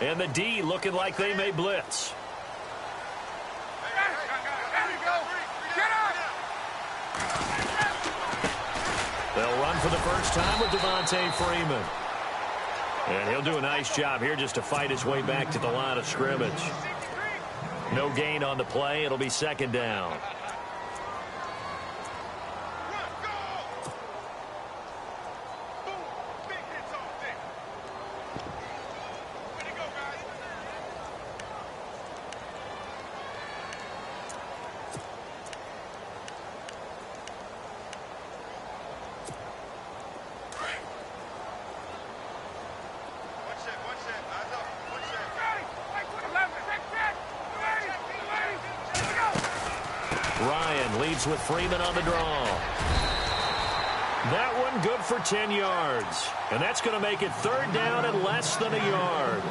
And the D looking like they may blitz. They'll run for the first time with Devontae Freeman. And he'll do a nice job here just to fight his way back to the line of scrimmage. No gain on the play. It'll be second down. Ryan leads with Freeman on the draw. That one good for 10 yards. And that's going to make it third down and less than a yard.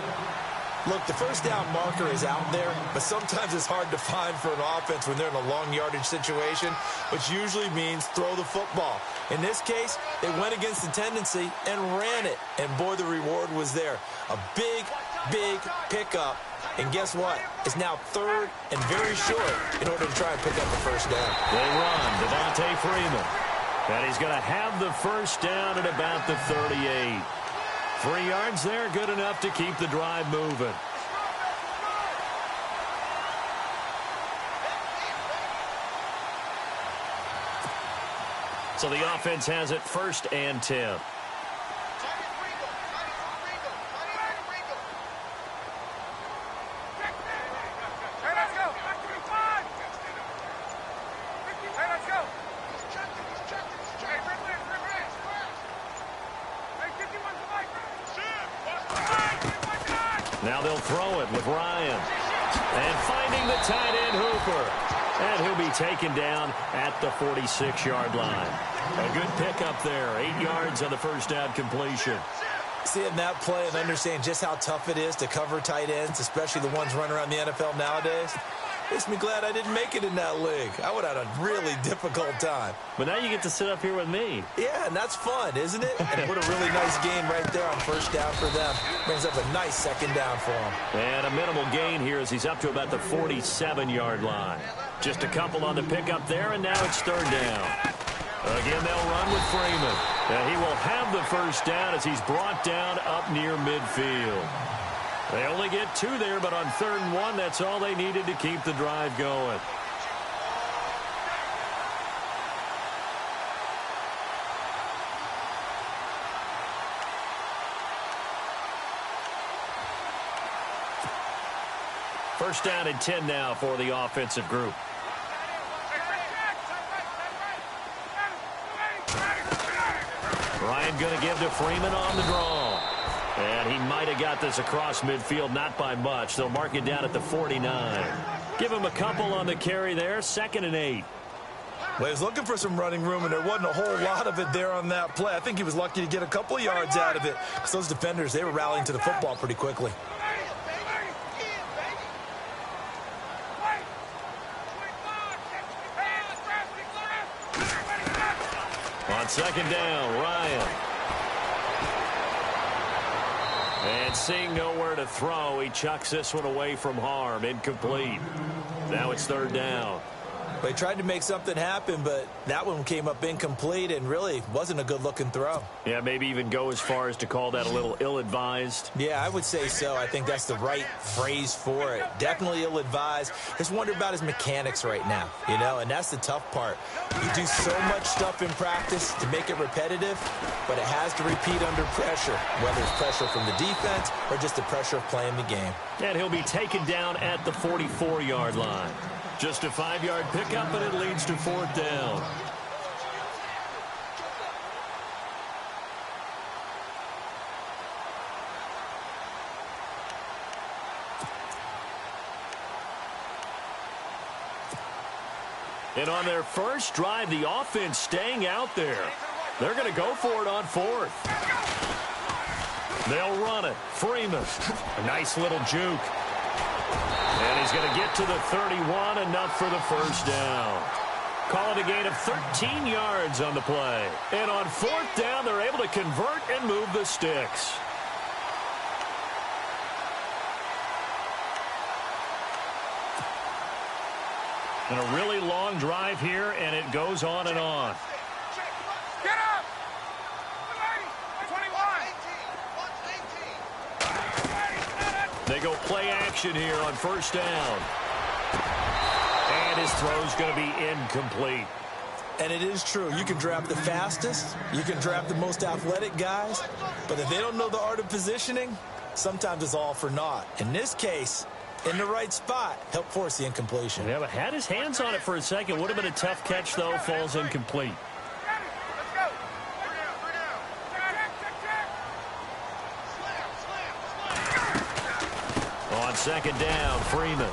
Look, the first down marker is out there, but sometimes it's hard to find for an offense when they're in a long yardage situation, which usually means throw the football. In this case, they went against the tendency and ran it. And, boy, the reward was there. A big, big pickup. And guess what? It's now third and very short in order to try and pick up the first down. They run Devontae Freeman. And he's going to have the first down at about the 38. 3 yards there, good enough to keep the drive moving. So the offense has it first and 10. Now they'll throw it with Ryan. And finding the tight end, Hooper. And he'll be taken down at the 46-yard line. A good pickup there. 8 yards on the first down completion. Seeing that play and understanding just how tough it is to cover tight ends, especially the ones running around the NFL nowadays, makes me glad I didn't make it in that league. I would have had a really difficult time. But now you get to sit up here with me. Yeah, and that's fun, isn't it? And what a really nice gain right there on first down for them. Brings up a nice second down for them. And a minimal gain here as he's up to about the 47-yard line. Just a couple on the pickup there, and now it's third down. Again, they'll run with Freeman. And he will have the first down as he's brought down up near midfield. They only get 2 there, but on 3rd and 1, that's all they needed to keep the drive going. First down and 10 now for the offensive group. Ryan going to give to Freeman on the draw. And he might have got this across midfield, not by much. They'll mark it down at the 49. Give him a couple on the carry there, 2nd and 8. Well, he was looking for some running room, and there wasn't a whole lot of it there on that play. I think he was lucky to get a couple of yards out of it, because those defenders, they were rallying to the football pretty quickly. On 2nd down, Ryan. And seeing nowhere to throw, he chucks this one away from harm. Incomplete. Now it's 3rd down. They tried to make something happen, but that one came up incomplete and really wasn't a good-looking throw. Yeah, maybe even go as far as to call that a little ill-advised. Yeah, I would say so. I think that's the right phrase for it. Definitely ill-advised. Just wonder about his mechanics right now, you know, and that's the tough part. You do so much stuff in practice to make it repetitive, but it has to repeat under pressure, whether it's pressure from the defense or just the pressure of playing the game. And he'll be taken down at the 44-yard line. Just a 5-yard pickup, and it leads to 4th down. And on their first drive, the offense staying out there. They're going to go for it on 4th. They'll run it. Freeman. A nice little juke. And he's going to get to the 31, enough for the first down. Call it a gain of 13 yards on the play. And on 4th down, they're able to convert and move the sticks. And a really long drive here, and it goes on and on. Get up! 21. They go play action here on first down. And his throw's going to be incomplete. And it is true. You can draft the fastest. You can draft the most athletic guys. But if they don't know the art of positioning, sometimes it's all for naught. In this case, in the right spot, help force the incompletion. Yeah, but had his hands on it for a second. Would have been a tough catch, though. Falls incomplete. On second down, Freeman.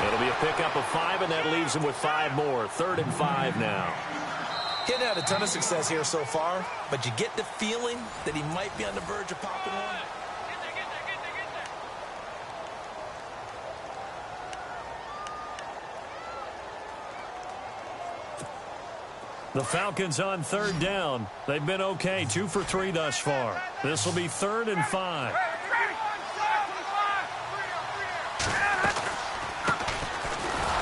It'll be a pickup of 5, and that leaves him with 5 more. 3rd and 5 now. He hasn't had a ton of success here so far, but you get the feeling that he might be on the verge of popping one. The Falcons on 3rd down. They've been okay, 2 for 3 thus far. This will be 3rd and 5.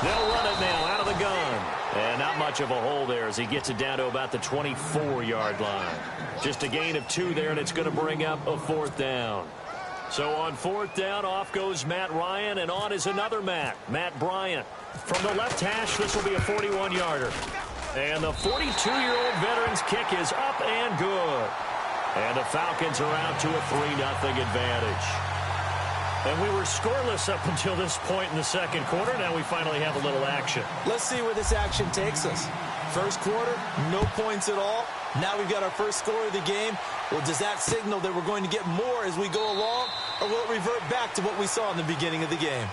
They'll run it now out of the gun. And not much of a hole there as he gets it down to about the 24-yard line. Just a gain of 2 there, and it's going to bring up a 4th down. So on 4th down, off goes Matt Ryan, and on is another Matt Bryant. From the left hash, this will be a 41-yarder. And the 42-year-old veteran's kick is up and good. And the Falcons are out to a 3-0 advantage. And we were scoreless up until this point in the second quarter. Now we finally have a little action. Let's see where this action takes us. First quarter, no points at all. Now we've got our first score of the game. Well, does that signal that we're going to get more as we go along? Or will it revert back to what we saw in the beginning of the game?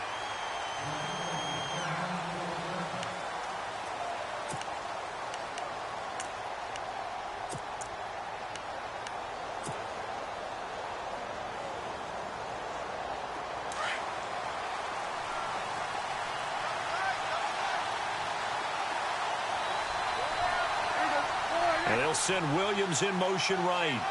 And they'll send Williams in motion right.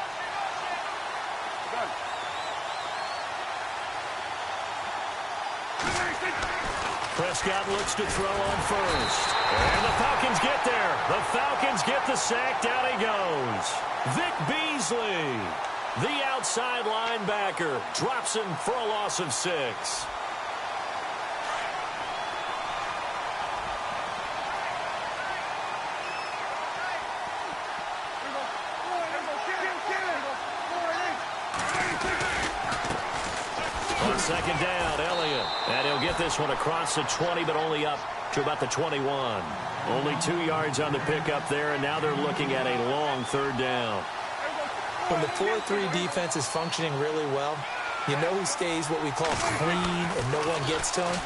Prescott looks to throw on first. And the Falcons get there. The Falcons get the sack. Down he goes. Vic Beasley, the outside linebacker, drops him for a loss of 6. On second down, Elliott. And he'll get this one across the 20, but only up to about the 21. Only 2 yards on the pickup there, and now they're looking at a long 3rd down. When the 4-3 defense is functioning really well, you know who stays what we call clean and no one gets to him?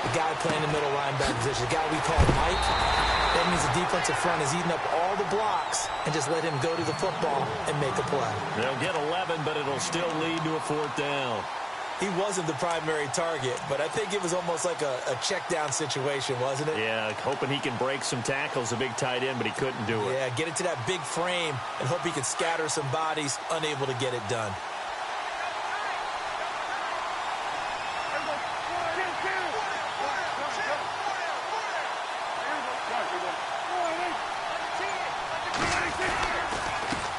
The guy playing the middle linebacker position, the guy we call Mike. That means the defensive front is eating up all the blocks and just let him go to the football and make a play. They'll get 11, but it'll still lead to a 4th down. He wasn't the primary target, but I think it was almost like a check-down situation, wasn't it? Yeah, hoping he can break some tackles, a big tight end, but he couldn't do it. Yeah, get into that big frame and hope he could scatter some bodies, unable to get it done.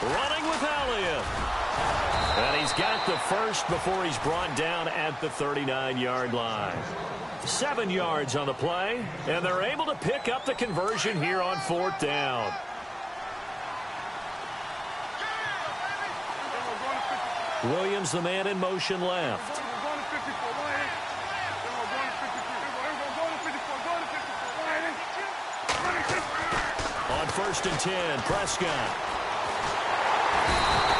Running with Elliott. And he's got the first before he's brought down at the 39-yard line. 7 yards on the play, and they're able to pick up the conversion here on 4th down. Williams, the man in motion left. On 1st and 10, Prescott.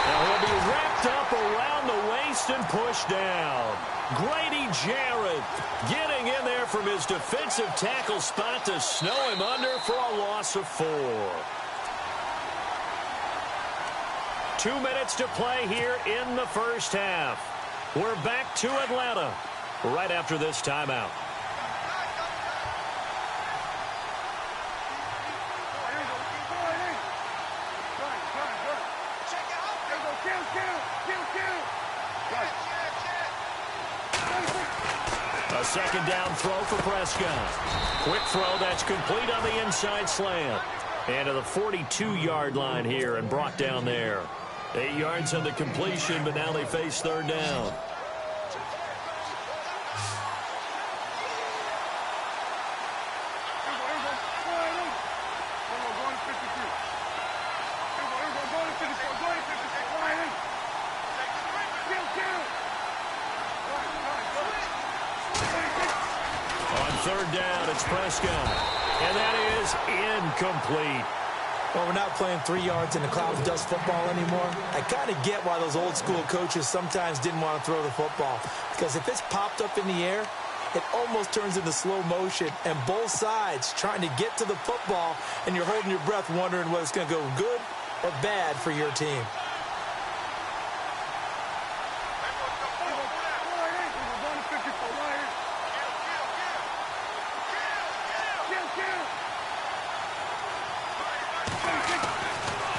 Now he'll be wrapped up around the waist and pushed down. Grady Jarrett getting in there from his defensive tackle spot to snow him under for a loss of 4. 2 minutes to play here in the first half. We're back to Atlanta right after this timeout. A A second down throw for Prescott. Quick throw that's complete on the inside slant. And to the 42-yard line here and brought down there. 8 yards on the completion, but now they face third down. Third down, it's Prescott. And that is incomplete. Well, we're not playing 3 yards in the cloud of dust football anymore. I kind of get why those old school coaches sometimes didn't want to throw the football. Because if it's popped up in the air, it almost turns into slow motion. And both sides trying to get to the football, and you're holding your breath wondering whether it's going to go good or bad for your team.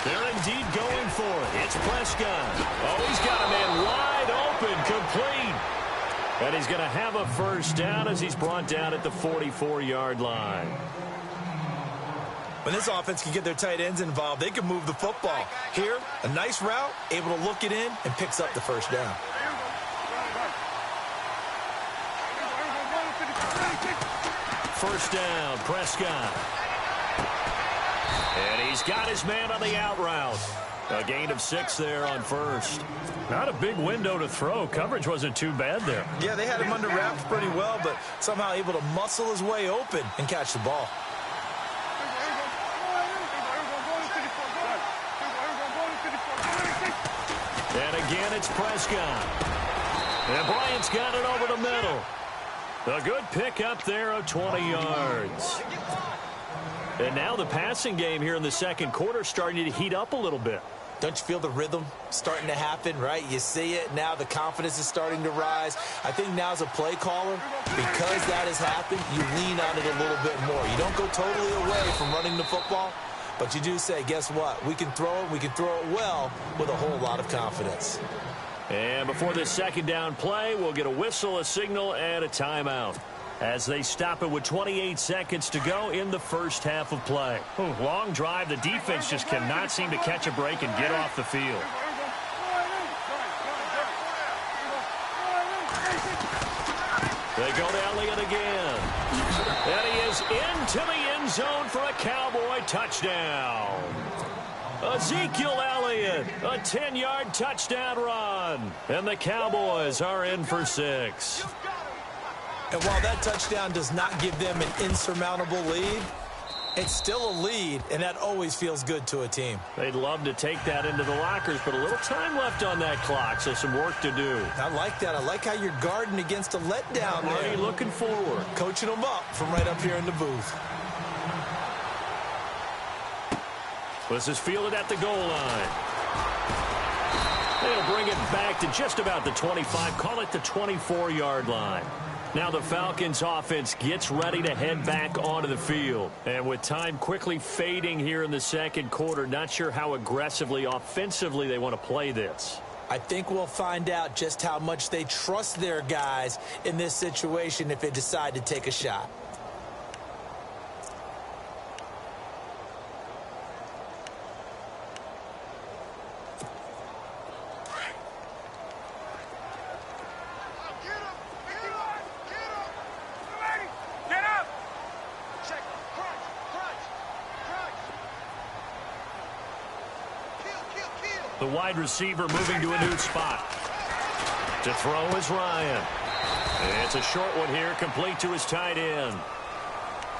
They're indeed going for it. It's Prescott. Oh, he's got a man wide open, complete. And he's going to have a first down as he's brought down at the 44-yard line. When this offense can get their tight ends involved, they can move the football. Here, a nice route, able to look it in, and picks up the first down. First down, Prescott. And he's got his man on the out route. A gain of 6 there on first. Not a big window to throw. Coverage wasn't too bad there. Yeah, they had him under wraps pretty well, but somehow able to muscle his way open and catch the ball. And again, it's Prescott. And Bryant's got it over the middle. A good pick up there of 20 yards. And now the passing game here in the second quarter starting to heat up a little bit. Don't you feel the rhythm starting to happen, right? You see it. Now the confidence is starting to rise. I think now as a play caller, because that has happened, you lean on it a little bit more. You don't go totally away from running the football, but you do say, guess what? We can throw it. We can throw it well with a whole lot of confidence. And before this second down play, we'll get a whistle, a signal, and a timeout as they stop it with 28 seconds to go in the first half of play. Long drive. The defense just cannot seem to catch a break and get off the field. They go to Elliott again. And he is into the end zone for a Cowboy touchdown. Ezekiel Elliott, a 10-yard touchdown run. And the Cowboys are in for 6. And while that touchdown does not give them an insurmountable lead, it's still a lead, and that always feels good to a team. They'd love to take that into the lockers, but a little time left on that clock, so some work to do. I like that. I like how you're guarding against a letdown there. Already looking forward. Coaching them up from right up here in the booth. This is fielded at the goal line. They'll bring it back to just about the 25, call it the 24-yard line. Now the Falcons offense gets ready to head back onto the field. And with time quickly fading here in the second quarter, not sure how aggressively, offensively they want to play this. I think we'll find out just how much they trust their guys in this situation if they decide to take a shot. The wide receiver moving to a new spot. To throw is Ryan. It's a short one here, complete to his tight end.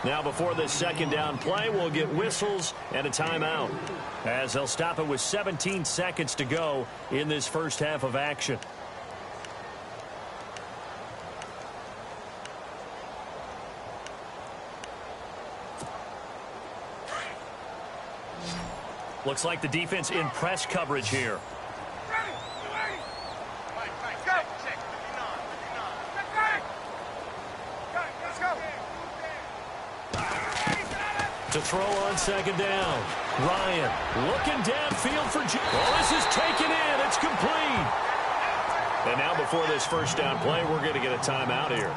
Now before this second down play, we'll get whistles and a timeout, as they'll stop it with 17 seconds to go in this first half of action. Looks like the defense in press coverage here. To throw on second down. Ryan looking downfield for this is taken in. It's complete. And now before this first down play, we're going to get a timeout here.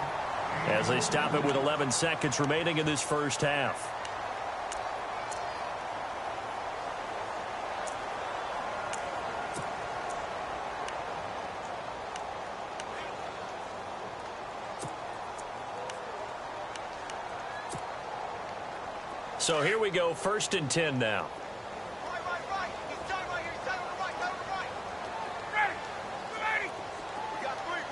as they stop it with 11 seconds remaining in this first half. So here we go, 1st and 10 now. Right. He's done right here. He's done on the right. Done on the right. Ready. Ready. We got three.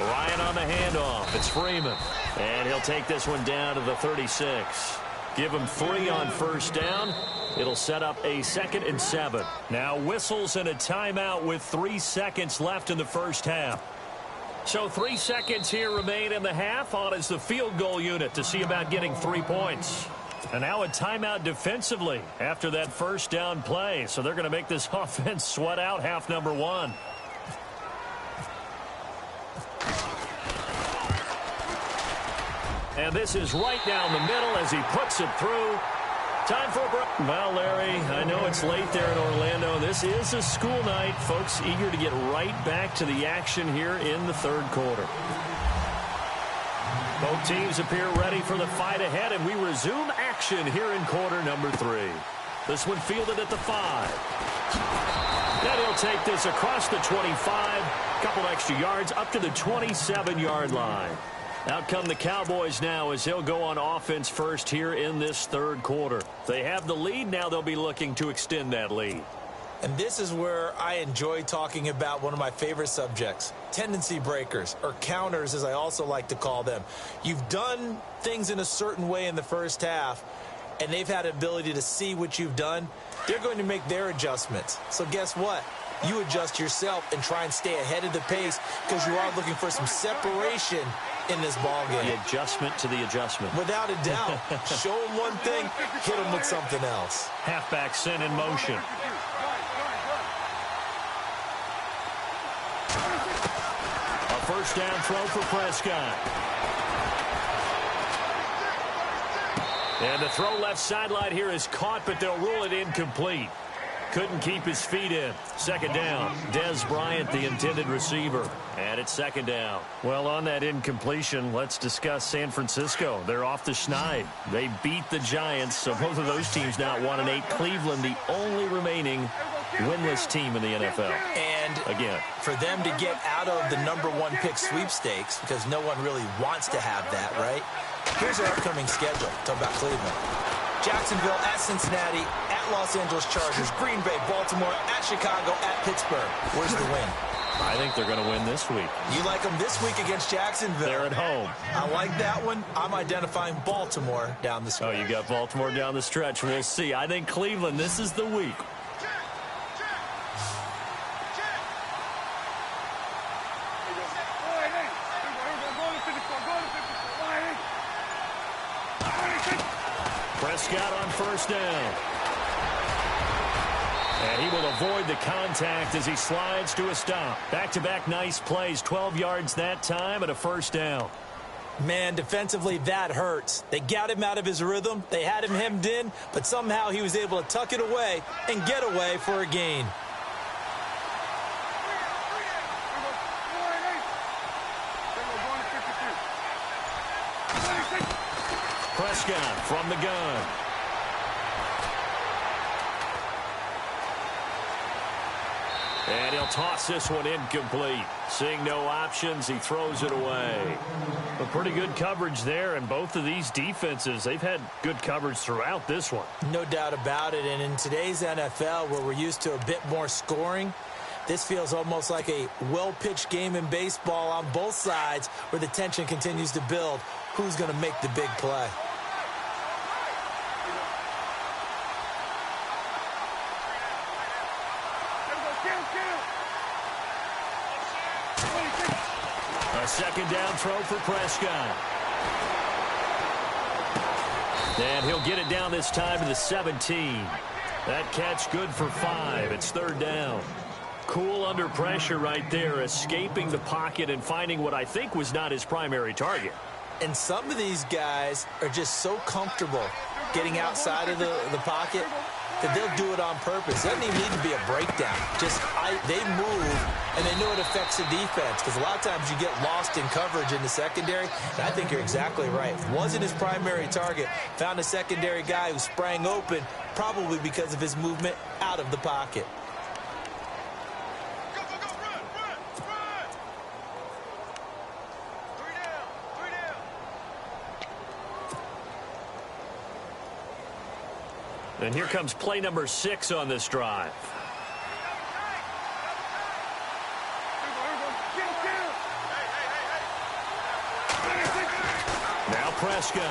Ryan on the handoff. It's Freeman. And he'll take this one down to the 36. Give him 3 on 1st down. It'll set up a 2nd and 7. Now whistles and a timeout with 3 seconds left in the first half. So 3 seconds here remain in the half. On is the field goal unit to see about getting 3 points. And now a timeout defensively after that first down play. So they're going to make this offense sweat out half number 1. And this is right down the middle as he puts it through. Time for a break. Well, Larry, I know it's late there in Orlando. This is a school night. Folks eager to get right back to the action here in the 3rd quarter. Both teams appear ready for the fight ahead, and we resume action here in quarter number 3. This one fielded at the 5. Then he'll take this across the 25. Couple extra yards up to the 27-yard line. Out come the Cowboys now as they'll go on offense first here in this 3rd quarter. They have the lead. Now they'll be looking to extend that lead. And this is where I enjoy talking about one of my favorite subjects, tendency breakers, or counters as I also like to call them. You've done things in a certain way in the first half, and they've had ability to see what you've done. They're going to make their adjustments. So guess what? You adjust yourself and try and stay ahead of the pace because you are looking for some separation in this ball game. The adjustment to the adjustment. Without a doubt. Show them one thing, hit them with something else. Halfback sent in motion. A first down throw for Prescott. And the throw left sideline here is caught, but they'll rule it incomplete. Couldn't keep his feet in. 2nd down. Dez Bryant, the intended receiver. And it's 2nd down. Well, on that incompletion, let's discuss San Francisco. They're off the schneid. They beat the Giants, so both of those teams now 1-8. Cleveland, the only remaining winless team in the NFL. And again, for them to get out of the number 1 pick sweepstakes, because no one really wants to have that, right? Here's our upcoming schedule. Talk about Cleveland. Jacksonville at Cincinnati, at Los Angeles Chargers, Green Bay, Baltimore, at Chicago, at Pittsburgh. Where's the win? I think they're going to win this week. You like them this week against Jacksonville? They're at home. I like that one. I'm identifying Baltimore down the stretch. Oh, you got Baltimore down the stretch. We'll see. I think Cleveland, this is the week. Prescott on first down. And he will avoid the contact as he slides to a stop. Back-to-back nice plays, 12 yards that time and a first down. Man, defensively, that hurts. They got him out of his rhythm. They had him hemmed in, but somehow he was able to tuck it away and get away for a gain. Prescott from the gun. And he'll toss this one incomplete. Seeing no options, he throws it away. But pretty good coverage there, and both of these defenses, they've had good coverage throughout this one. No doubt about it, and in today's NFL, where we're used to a bit more scoring, this feels almost like a well-pitched game in baseball on both sides where the tension continues to build. Who's going to make the big play? A second down throw for Prescott. And he'll get it down this time to the 17. That catch good for 5. It's third down. Cool under pressure right there, escaping the pocket and finding what I think was not his primary target. And some of these guys are just so comfortable getting outside of the pocket. that they'll do it on purpose. It doesn't even need to be a breakdown. Just they move, and they know it affects the defense because a lot of times you get lost in coverage in the secondary, and I think you're exactly right. Wasn't his primary target. Found a secondary guy who sprang open, probably because of his movement out of the pocket. And here comes play number 6 on this drive. Now Prescott.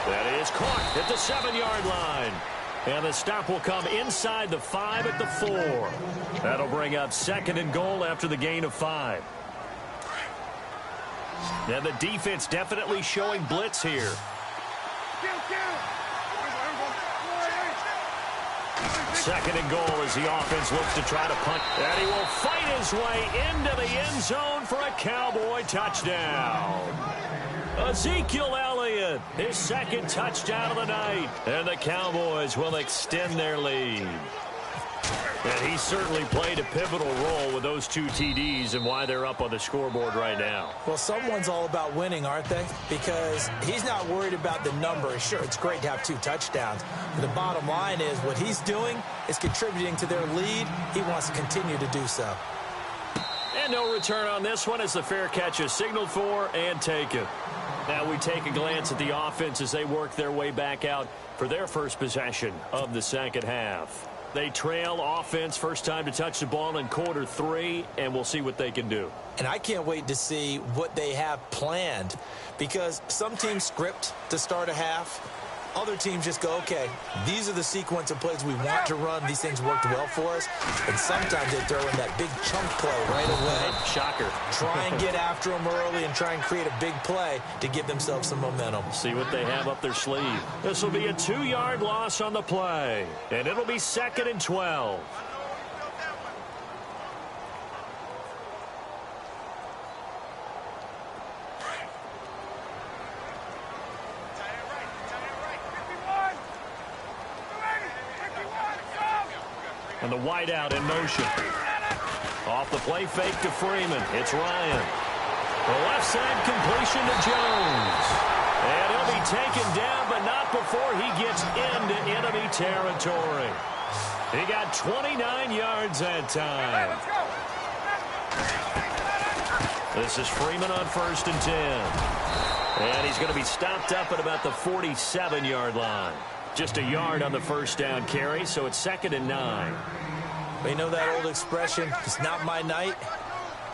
That is caught at the 7-yard line. And the stop will come inside the 5 at the 4. That'll bring up 2nd and goal after the gain of 5. And the defense definitely showing blitz here. 2nd and goal as the offense looks to try to punt. And he will fight his way into the end zone for a Cowboy touchdown. Ezekiel Elliott, his 2nd touchdown of the night. And the Cowboys will extend their lead. And he certainly played a pivotal role with those 2 TDs and why they're up on the scoreboard right now. Well, someone's all about winning, aren't they? Because he's not worried about the number. Sure, it's great to have 2 touchdowns. But the bottom line is what he's doing is contributing to their lead. He wants to continue to do so. And no return on this one as the fair catch is signaled for and taken. Now we take a glance at the offense as they work their way back out for their first possession of the second half. They trail offense first time to touch the ball in quarter 3, and we'll see what they can do. And I can't wait to see what they have planned because some teams script to start a half. Other teams just go, okay, these are the sequence of plays we want to run. These things worked well for us. And sometimes they throw in that big chunk play right away. Shocker. Try and get after them early and try and create a big play to give themselves some momentum. See what they have up their sleeve. This will be a 2-yard loss on the play. And it'll be 2nd and 12. And the wideout in motion. Off the play fake to Freeman. It's Ryan. The left side completion to Jones. And he'll be taken down, but not before he gets into enemy territory. He got 29 yards that time. This is Freeman on 1st and 10. And he's going to be stopped up at about the 47-yard line. Just a yard on the first down carry, so it's 2nd and 9. You know that old expression, it's not my night?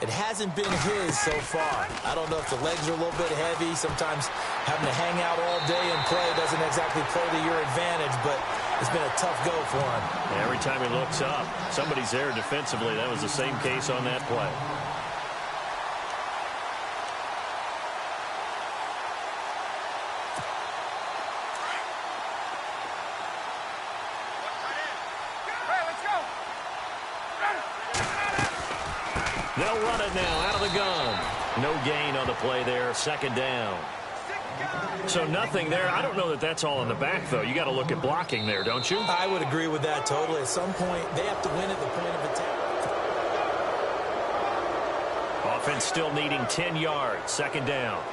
It hasn't been his so far. I don't know if the legs are a little bit heavy. Sometimes having to hang out all day and play doesn't exactly play to your advantage, but it's been a tough go for him. Every time he looks up, somebody's there defensively. That was the same case on that play. They'll run it now out of the gun. No gain on the play there. 2nd down. So nothing there. I don't know that that's all in the back, though. You got to look at blocking there, don't you? I would agree with that totally. At some point, they have to win at the point of attack. Offense still needing 10 yards. 2nd down.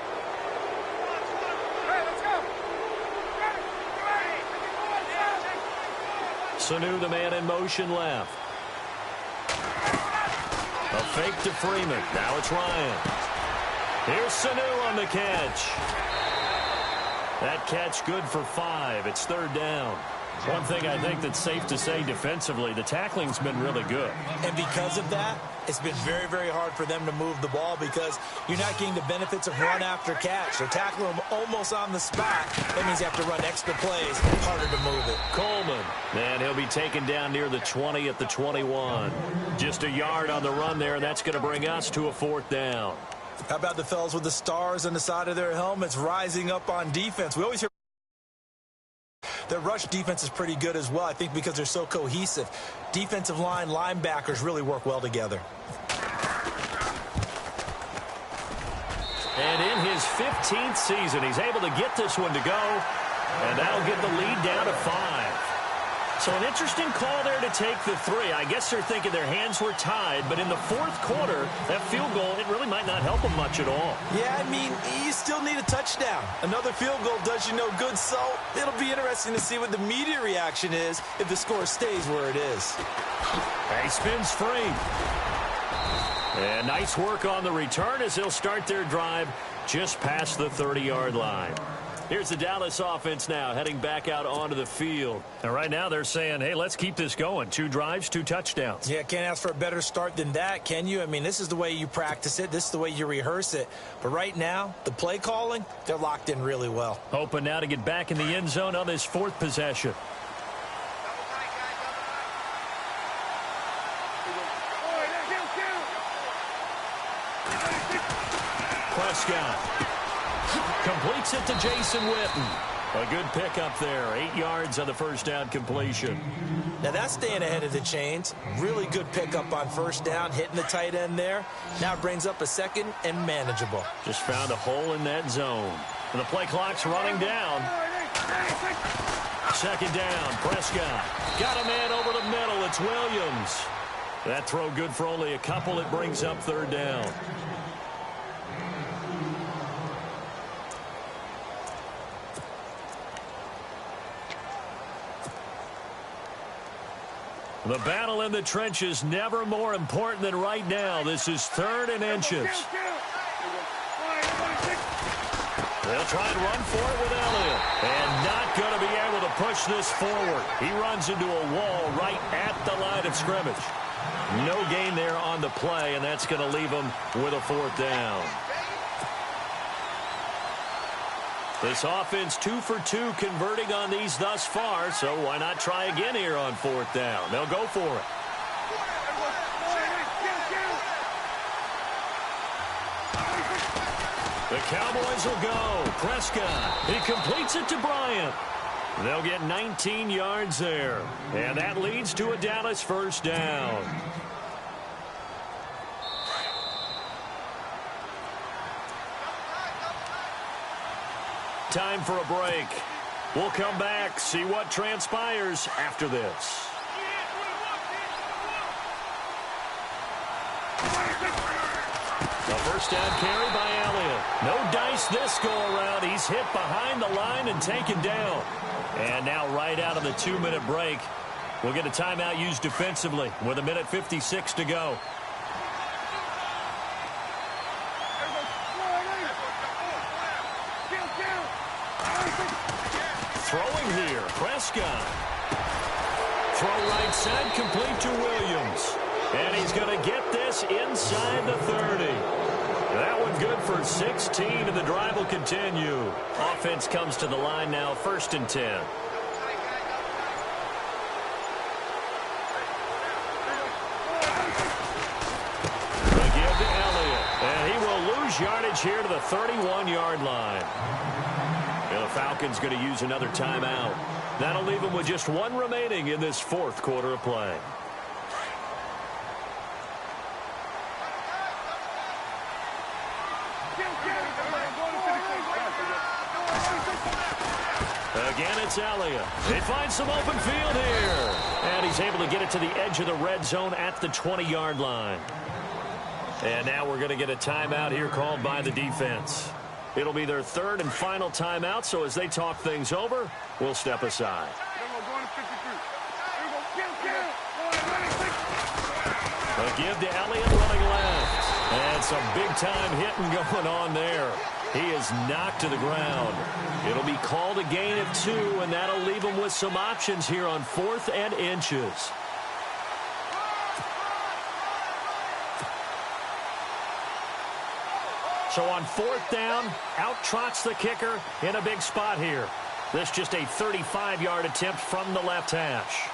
Sanu, the man in motion left. A fake to Freeman. Now it's Ryan. Here's Sanu on the catch. That catch good for 5. It's 3rd down. One thing I think that's safe to say defensively, the tackling's been really good. And because of that, it's been very, very hard for them to move the ball because you're not getting the benefits of run after catch. They're tackling them almost on the spot. That means you have to run extra plays, harder to move it. Coleman, and he'll be taken down near the 20 at the 21. Just a yard on the run there, and that's going to bring us to a 4th down. How about the fellas with the stars on the side of their helmets rising up on defense? We always hear their rush defense is pretty good as well, I think, because they're so cohesive. Defensive line, linebackers really work well together. And in his 15th season, he's able to get this one to go. And that'll get the lead down to 5. So an interesting call there to take the three. I guess they're thinking their hands were tied, but in the fourth quarter, that field goal, it really might not help them much at all. Yeah, I mean, you still need a touchdown. Another field goal does you no good, so it'll be interesting to see what the media reaction is if the score stays where it is. He spins free. And nice work on the return as they'll start their drive just past the 30-yard line. Here's the Dallas offense now heading back out onto the field. And right now they're saying, hey, let's keep this going. 2 drives, 2 touchdowns. Yeah, can't ask for a better start than that, can you? I mean, this is the way you practice it. This is the way you rehearse it. But right now, the play calling, they're locked in really well. Hoping now to get back in the end zone on this 4th possession. Prescott completes it to Jason Witten. A good pickup there. 8 yards on the first down completion. Now that's staying ahead of the chains. Really good pickup on first down, hitting the tight end there. Now brings up a second and manageable. Just found a hole in that zone. And the play clock's running down. Second down, Prescott. Got a man over the middle. It's Williams. That throw good for only a couple. It brings up 3rd down. The battle in the trenches never more important than right now. This is 3rd and inches. They'll try and run for it with Elliott. And not going to be able to push this forward. He runs into a wall right at the line of scrimmage. No gain there on the play, and that's going to leave him with a 4th down. This offense 2 for 2 converting on these thus far, so why not try again here on 4th down? They'll go for it. The Cowboys will go. Prescott, he completes it to Bryant. They'll get 19 yards there, and that leads to a Dallas 1st down. Time for a break. We'll come back, see what transpires after this. The first down carry by Elliott. No dice this go-around. He's hit behind the line and taken down. And now right out of the 2-minute break, we'll get a timeout used defensively with 1:56 to go. Throwing here, Prescott. Throw right side, complete to Williams. And he's going to get this inside the 30. That one good for 16, and the drive will continue. Offense comes to the line now, 1st and 10. The give to Elliott, and he will lose yardage here to the 31-yard line. And the Falcons going to use another timeout. That'll leave them with just 1 remaining in this 4th quarter of play. Again, it's Elliott. They find some open field here. And he's able to get it to the edge of the red zone at the 20-yard line. And now we're going to get a timeout here called by the defense. It'll be their 3rd and final timeout, so as they talk things over, we'll step aside. A give to Elliott running left. And some big-time hitting going on there. He is knocked to the ground. It'll be called a gain of 2, and that'll leave him with some options here on 4th and inches. So on 4th down, out trots the kicker in a big spot here. This just a 35-yard attempt from the left hash.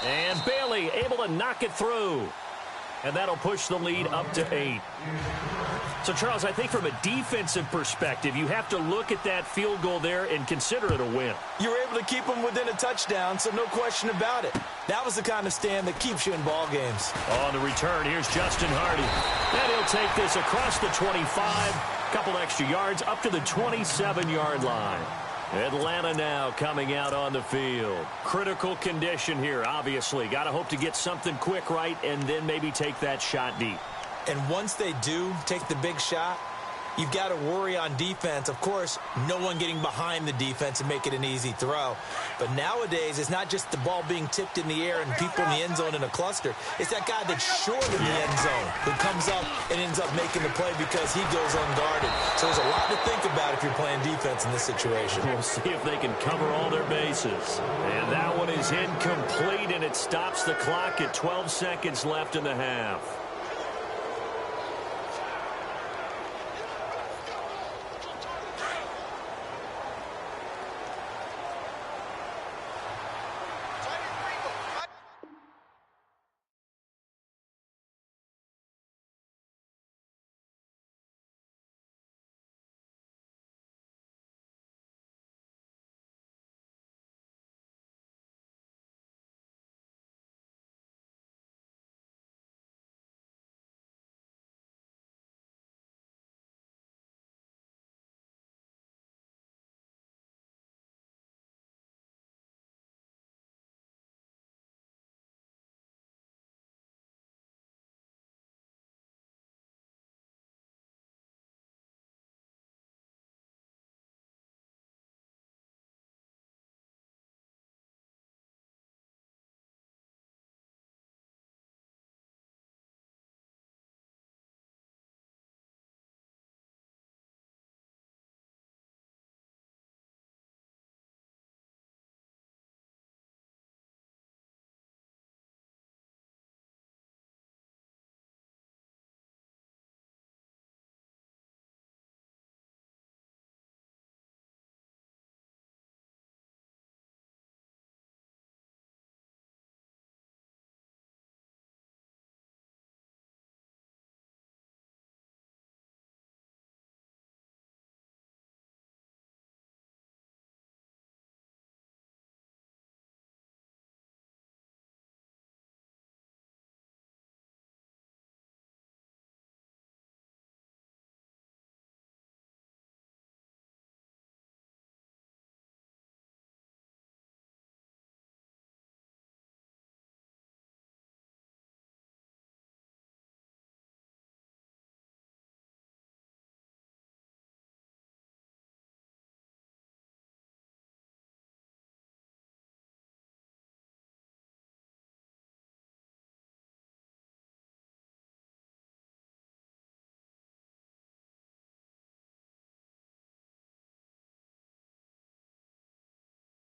And Bailey able to knock it through. And that'll push the lead up to 8. So, Charles, I think from a defensive perspective, you have to look at that field goal there and consider it a win. You were able to keep them within a touchdown, so no question about it. That was the kind of stand that keeps you in ball games. On the return, here's Justin Hardy. And he'll take this across the 25, couple extra yards up to the 27-yard line. Atlanta now coming out on the field. Critical condition here, obviously. Got to hope to get something quick right and then maybe take that shot deep. And once they do take the big shot, you've got to worry on defense. Of course, no one getting behind the defense and make it an easy throw. But nowadays, it's not just the ball being tipped in the air and people in the end zone in a cluster. It's that guy that's short in the end zone who comes up and ends up making the play because he goes unguarded. So there's a lot to think about if you're playing defense in this situation. We'll see if they can cover all their bases. And that one is incomplete, and it stops the clock at 12 seconds left in the half.